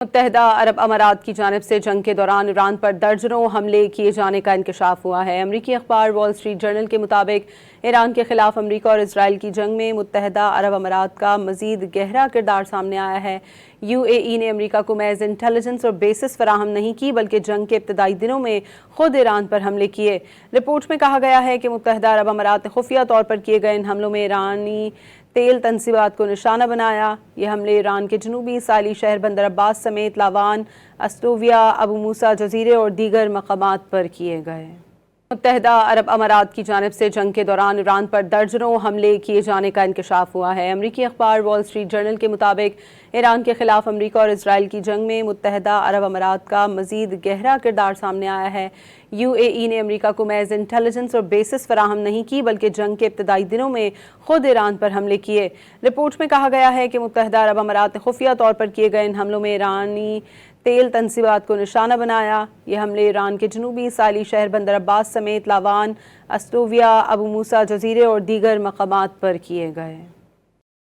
متحدہ عرب امارات کی جانب سے جنگ کے دوران ایران پر درجنوں حملے کیے جانے کا انکشاف ہوا ہے۔ امریکی اخبار وال اسٹریٹ جرنل کے مطابق ایران کے خلاف امریکہ اور اسرائیل کی جنگ میں متحدہ عرب امارات کا مزید گہرا کردار سامنے آیا ہے۔ یو اے ای نے امریکہ کو محض انٹیلیجنس اور بیسس فراہم نہیں کی بلکہ جنگ کے ابتدائی دنوں میں خود ایران پر حملے کیے۔ رپورٹ میں کہا گیا ہے کہ متحدہ عرب امارات نے خفیہ طور پر کیے گئے ان حملوں میں ایرانی تیل تنصیبات کو نشانہ بنایا۔ یہ حملے ایران کے جنوبی ساحلی شہر بندر عباس سمیت لاوان، اسٹوویا، ابو موسیٰ جزیرے اور دیگر مقامات پر کیے گئے۔ متحدہ عرب امارات کی جانب سے جنگ کے دوران ایران پر درجنوں حملے کیے جانے کا انکشاف ہوا ہے۔ امریکی اخبار وال اسٹریٹ جرنل کے مطابق ایران کے خلاف امریکہ اور اسرائیل کی جنگ میں متحدہ عرب امارات کا مزید گہرا کردار سامنے آیا ہے۔ یو اے ای نے امریکہ کو محض انٹیلیجنس اور بیسس فراہم نہیں کی بلکہ جنگ کے ابتدائی دنوں میں خود ایران پر حملے کیے۔ رپورٹ میں کہا گیا ہے کہ متحدہ عرب امارات نے خفیہ طور پر کیے گئے ان حملوں میں ایرانی تیل تنصیبات کو نشانہ بنایا۔ یہ حملے ایران کے جنوبی ساحلی شہر بندر عباس سمیت لاوان، اسٹوویا، ابو موسیٰ جزیرے اور دیگر مقامات پر کیے گئے۔